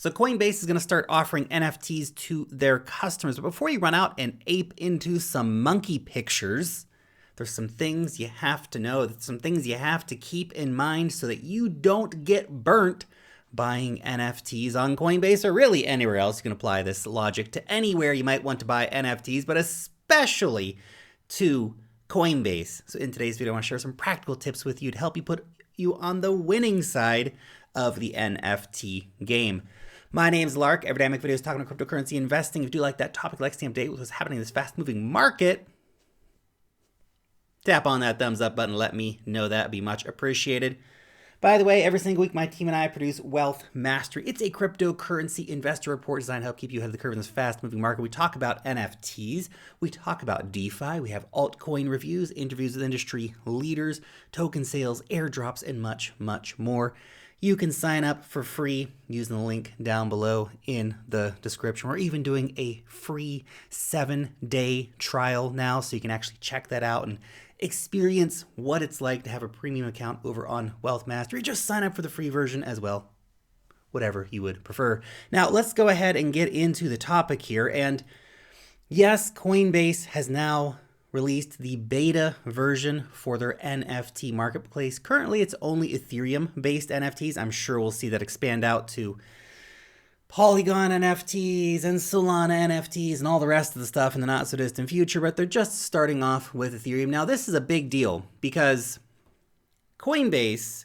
So Coinbase is going to start offering NFTs to their customers. But before you run out and ape into some monkey pictures, there's some things you have to know, some things you have to keep in mind so that you don't get burnt buying NFTs on Coinbase or really anywhere else. You can apply this logic to anywhere you might want to buy NFTs, but especially to Coinbase. So in today's video, I want to share some practical tips with you to help you put you on the winning side of the NFT game. My name is Lark. Every day I make videos talking about cryptocurrency investing. If you do like that topic, like stay updated with what's happening in this fast-moving market, tap on that thumbs up button. Let me know that. It'd be much appreciated. By the way, every single week, my team and I produce Wealth Mastery. It's a cryptocurrency investor report designed to help keep you ahead of the curve in this fast-moving market. We talk about NFTs. We talk about DeFi. We have altcoin reviews, interviews with industry leaders, token sales, airdrops, and much, much more. You can sign up for free using the link down below in the description. We're even doing a free 7-day trial now, so you can actually check that out and experience what it's like to have a premium account over on Wealth Mastery. Just sign up for the free version as well, whatever you would prefer. Now, let's go ahead and get into the topic here. And yes, Coinbase has now released the beta version for their NFT marketplace. Currently, it's only Ethereum-based NFTs. I'm sure we'll see that expand out to Polygon NFTs and Solana NFTs and all the rest of the stuff in the not-so-distant future, but they're just starting off with Ethereum. Now, this is a big deal because Coinbase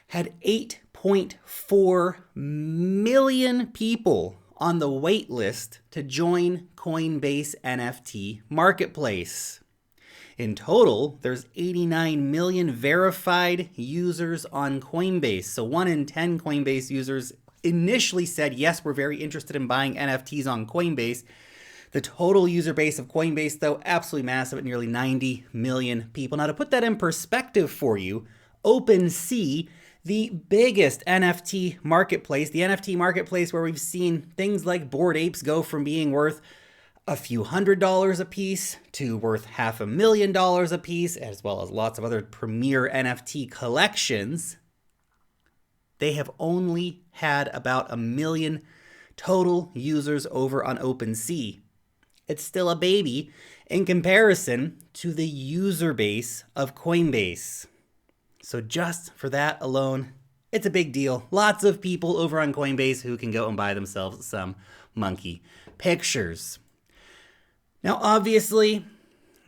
had 8.4 million people on the wait list to join Coinbase NFT marketplace. In total, there's 89 million verified users on Coinbase. So 1 in 10 Coinbase users initially said, yes, we're very interested in buying NFTs on Coinbase. The total user base of Coinbase, though, absolutely massive at nearly 90 million people. Now, to put that in perspective for you, OpenSea, the biggest NFT marketplace where we've seen things like Bored Apes go from being worth a few $100s a piece to worth $500,000 a piece, as well as lots of other premier NFT collections. They have only had about 1 million total users over on OpenSea. It's still a baby in comparison to the user base of Coinbase. So just for that alone, it's a big deal. Lots of people over on Coinbase who can go and buy themselves some monkey pictures. Now, obviously,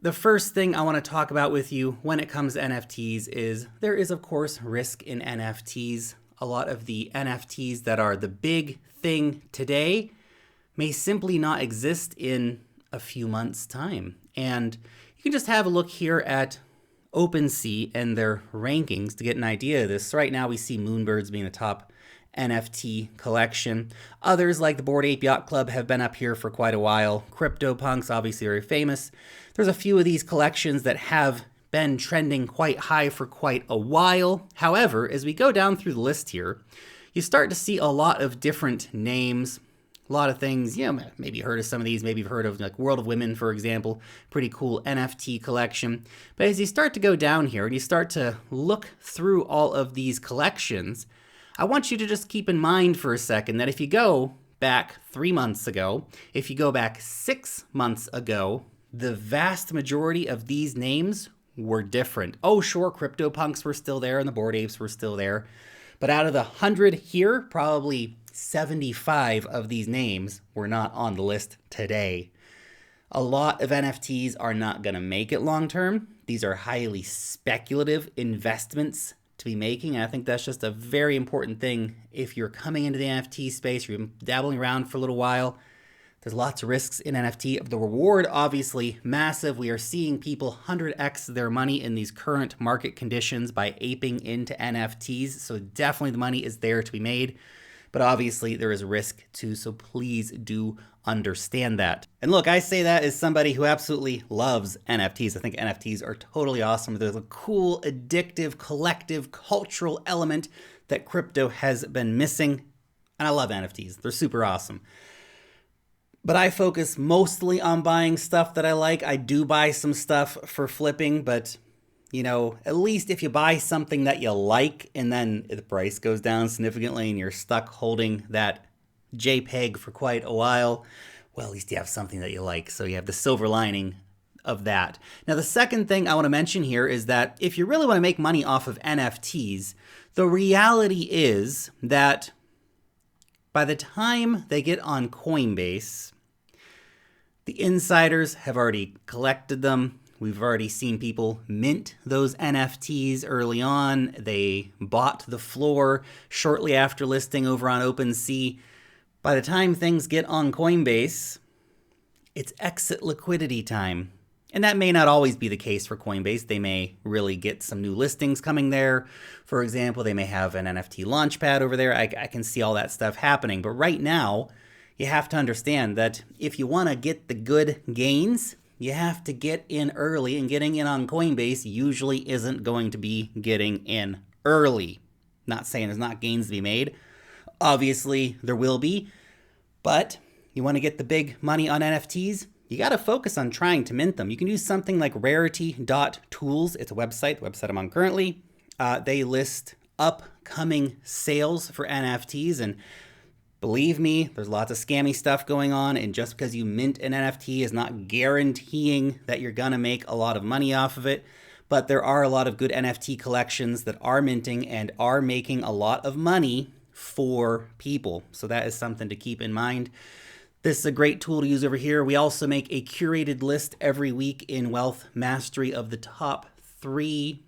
the first thing I want to talk about with you when it comes to NFTs is there is, of course, risk in NFTs. A lot of the NFTs that are the big thing today may simply not exist in a few months' time. And you can just have a look here at OpenSea and their rankings to get an idea of this. So right now we see Moonbirds being the top NFT collection. Others like the Bored Ape Yacht Club have been up here for quite a while. CryptoPunks, obviously very famous. There's a few of these collections that have been trending quite high for quite a while. However, as we go down through the list here, you start to see a lot of different names, a lot of things, maybe you heard of some of these, maybe you've heard of like World of Women, for example, pretty cool NFT collection. But as you start to go down here and you start to look through all of these collections, I want you to just keep in mind for a second that if you go back 3 months ago, if you go back 6 months ago, the vast majority of these names were different. Oh, sure, CryptoPunks were still there and the Bored Apes were still there. But out of the 100 here, probably 75 of these names were not on the list today. A lot of NFTs are not going to make it long term. These are highly speculative investments to be making. And I think that's just a very important thing. If you're coming into the NFT space, you've been dabbling around for a little while, there's lots of risks in NFT. The reward, obviously, massive. We are seeing people 100x their money in these current market conditions by aping into NFTs. So definitely the money is there to be made. But obviously there is risk too, so please do understand that. And look, I say that as somebody who absolutely loves NFTs. I think NFTs are totally awesome. There's a cool, addictive, collective, cultural element that crypto has been missing. And I love NFTs. They're super awesome. But I focus mostly on buying stuff that I like. I do buy some stuff for flipping, but at least if you buy something that you like and then the price goes down significantly and you're stuck holding that JPEG for quite a while. Well, at least you have something that you like. So you have the silver lining of that. Now, the second thing I want to mention here is that if you really want to make money off of NFTs, the reality is that by the time they get on Coinbase, the insiders have already collected them. We've already seen people mint those NFTs early on. They bought the floor shortly after listing over on OpenSea. By the time things get on Coinbase, it's exit liquidity time. And that may not always be the case for Coinbase. They may really get some new listings coming there. For example, they may have an NFT launchpad over there. I can see all that stuff happening. But right now, you have to understand that if you want to get the good gains, you have to get in early, and getting in on Coinbase usually isn't going to be getting in early. Not saying there's not gains to be made. Obviously, there will be. But you want to get the big money on NFTs, you got to focus on trying to mint them. You can use something like rarity.tools. It's a website, the website I'm on currently. They list upcoming sales for NFTs, and believe me, there's lots of scammy stuff going on, and just because you mint an NFT is not guaranteeing that you're going to make a lot of money off of it. But there are a lot of good NFT collections that are minting and are making a lot of money for people. So that is something to keep in mind. This is a great tool to use over here. We also make a curated list every week in Wealth Mastery of the top 3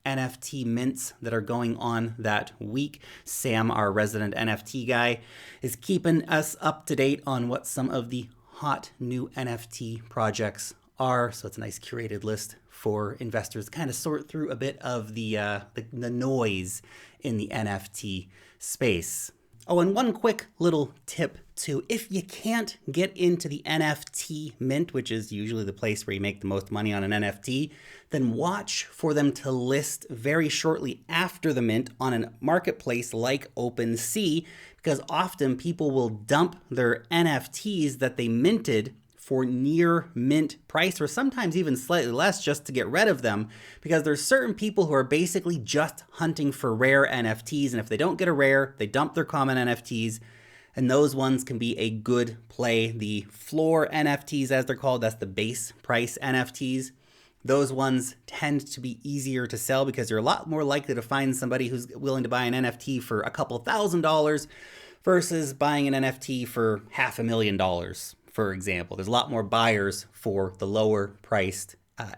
NFT mints that are going on that week. Sam, our resident NFT guy, is keeping us up to date on what some of the hot new NFT projects are. So it's a nice curated list for investors to kind of sort through a bit of the noise in the NFT space. Oh, and one quick little tip too. If you can't get into the NFT mint, which is usually the place where you make the most money on an NFT, then watch for them to list very shortly after the mint on a marketplace like OpenSea, because often people will dump their NFTs that they minted for near mint price, or sometimes even slightly less, just to get rid of them, because there's certain people who are basically just hunting for rare NFTs, and if they don't get a rare, they dump their common NFTs, and those ones can be a good play. The floor NFTs, as they're called, that's the base price NFTs. Those ones tend to be easier to sell because you're a lot more likely to find somebody who's willing to buy an NFT for a couple $1,000s versus buying an NFT for $500,000. For example, there's a lot more buyers for the lower priced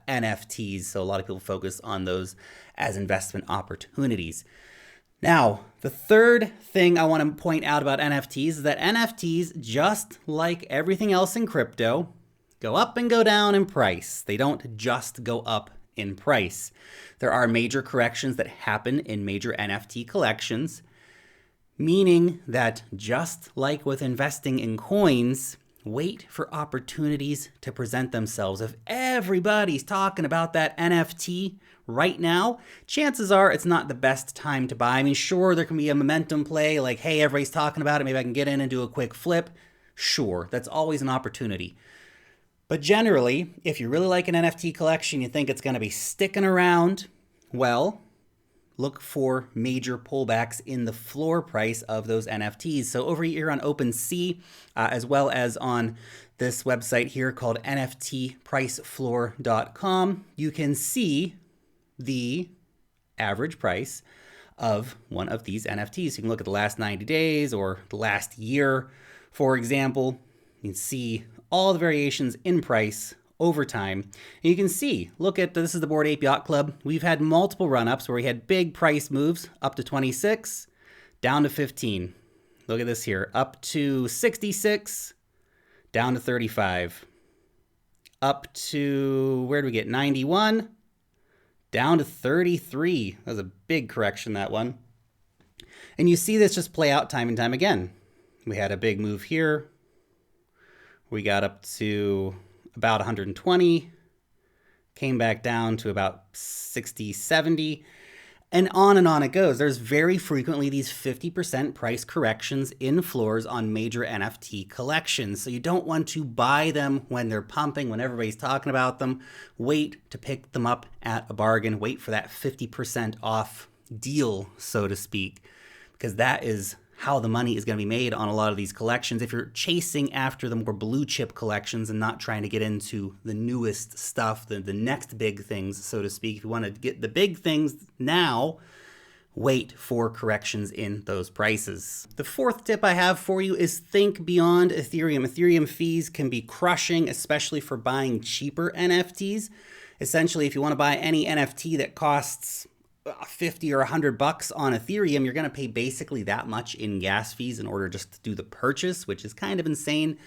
NFTs. So a lot of people focus on those as investment opportunities. Now, the third thing I want to point out about NFTs is that NFTs, just like everything else in crypto, go up and go down in price. They don't just go up in price. There are major corrections that happen in major NFT collections, meaning that just like with investing in coins, wait for opportunities to present themselves. If everybody's talking about that NFT right now, chances are it's not the best time to buy. I mean, sure, there can be a momentum play, like, hey, everybody's talking about it, maybe I can get in and do a quick flip. Sure, that's always an opportunity. But generally, if you really like an NFT collection, you think it's going to be sticking around, well, look for major pullbacks in the floor price of those NFTs. So over here on OpenSea, as well as on this website here called NFTpricefloor.com, you can see the average price of one of these NFTs. You can look at the last 90 days or the last year, for example. You can see all the variations in price over time. And you can see, look at, this is the Bored Ape Yacht Club. We've had multiple run-ups where we had big price moves up to 26, down to 15. Look at this here, up to 66, down to 35. Up to, where do we get, 91, down to 33. That was a big correction, that one. And you see this just play out time and time again. We had a big move here. We got up to about 120, came back down to about 60, 70, and on it goes. There's very frequently these 50% price corrections in floors on major NFT collections. So you don't want to buy them when they're pumping, when everybody's talking about them. Wait to pick them up at a bargain. Wait for that 50% off deal, so to speak, because that is how the money is going to be made on a lot of these collections if you're chasing after the more blue chip collections and not trying to get into the newest stuff, the next big things, so to speak. If you want to get the big things now, wait for corrections in those prices. The fourth tip I have for you is think beyond Ethereum. Ethereum fees can be crushing, especially for buying cheaper NFTs. Essentially, if you want to buy any NFT that costs 50 or 100 bucks on Ethereum, you're going to pay basically that much in gas fees in order just to do the purchase, which is kind of insane.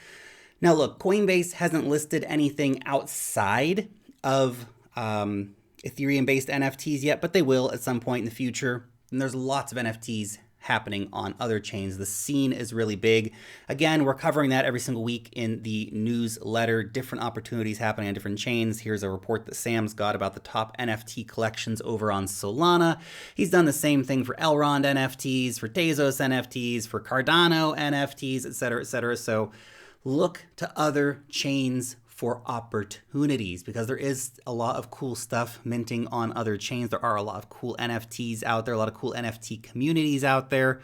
Now look, Coinbase hasn't listed anything outside of Ethereum-based NFTs yet, but they will at some point in the future. And there's lots of NFTs happening on other chains. The scene is really big. Again, we're covering that every single week in the newsletter, different opportunities happening on different chains. Here's a report that Sam's got about the top NFT collections over on Solana. He's done the same thing for Elrond NFTs, for Tezos NFTs, for Cardano NFTs, et cetera, et cetera. So look to other chains for opportunities because there is a lot of cool stuff minting on other chains. There are a lot of cool NFTs out there, a lot of cool NFT communities out there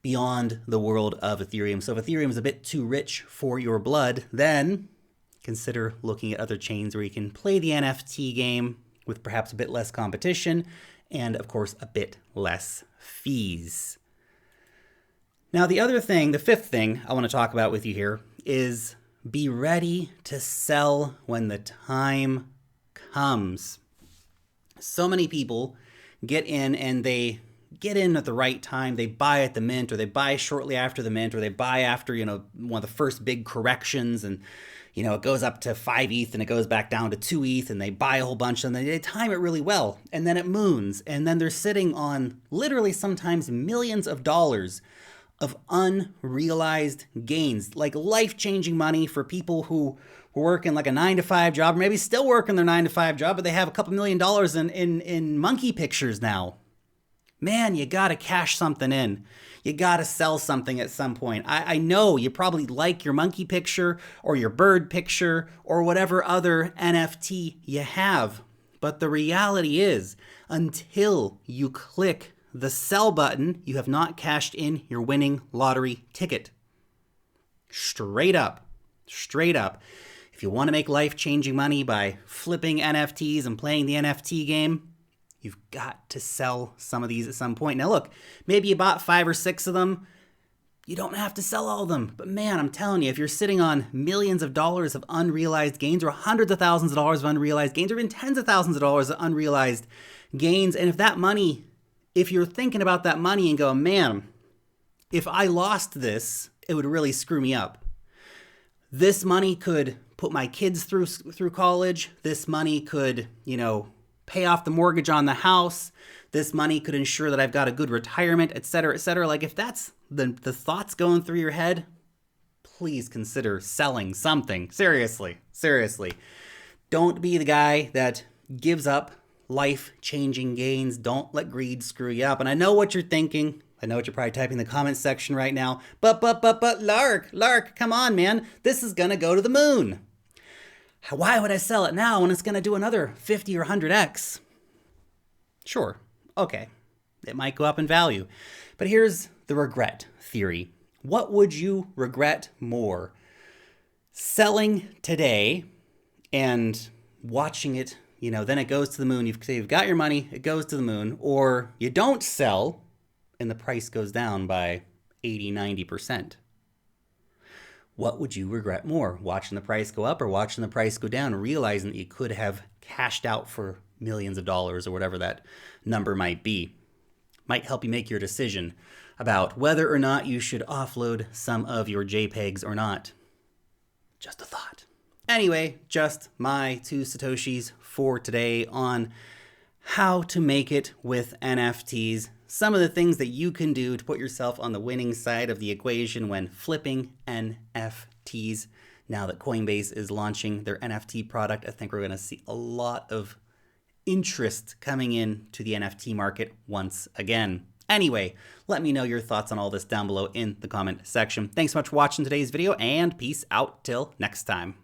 beyond the world of Ethereum. So if Ethereum is a bit too rich for your blood, then consider looking at other chains where you can play the NFT game with perhaps a bit less competition and of course a bit less fees. Now the other thing, the fifth thing I want to talk about with you here is be ready to sell when the time comes. So many people get in and they get in at the right time. They buy at the mint, or they buy shortly after the mint, or they buy after, one of the first big corrections, and, it goes up to 5 ETH and it goes back down to 2 ETH, and they buy a whole bunch and they time it really well. And then it moons. And then they're sitting on literally sometimes millions of dollars of unrealized gains, like life-changing money for people who were working like a 9-to-5 job, or maybe still working their 9-to-5 job, but they have a couple $1 million in monkey pictures now. Man, you gotta cash something in. You gotta sell something at some point. I know you probably like your monkey picture or your bird picture or whatever other NFT you have, but the reality is, until you click the sell button, you have not cashed in your winning lottery ticket. Straight up. If you want to make life-changing money by flipping NFTs and playing the NFT game, you've got to sell some of these at some point. Now look, maybe you bought 5 or 6 of them. You don't have to sell all of them. But man, I'm telling you, if you're sitting on millions of dollars of unrealized gains, or hundreds of thousands of dollars of unrealized gains, or even tens of thousands of dollars of unrealized gains, and if you're thinking about that money and go, man, if I lost this, it would really screw me up. This money could put my kids through college. This money could, pay off the mortgage on the house. This money could ensure that I've got a good retirement, et cetera, et cetera. Like if that's the thoughts going through your head, please consider selling something. Seriously. Don't be the guy that gives up life-changing gains. Don't let greed screw you up. And I know what you're thinking. I know what you're probably typing in the comments section right now. But Lark, come on, man. This is gonna go to the moon. Why would I sell it now when it's gonna do another 50 or 100x? Sure, okay. It might go up in value. But here's the regret theory. What would you regret more? Selling today and watching it, then it goes to the moon. You've got your money, it goes to the moon, or you don't sell and the price goes down by 80, 90%. What would you regret more? Watching the price go up or watching the price go down, realizing that you could have cashed out for millions of dollars or whatever that number might be? Might help you make your decision about whether or not you should offload some of your JPEGs or not. Just a thought. Anyway, just my 2 Satoshis for today on how to make it with NFTs. Some of the things that you can do to put yourself on the winning side of the equation when flipping NFTs. Now that Coinbase is launching their NFT product, I think we're going to see a lot of interest coming in to the NFT market once again. Anyway, let me know your thoughts on all this down below in the comment section. Thanks so much for watching today's video, and peace out till next time.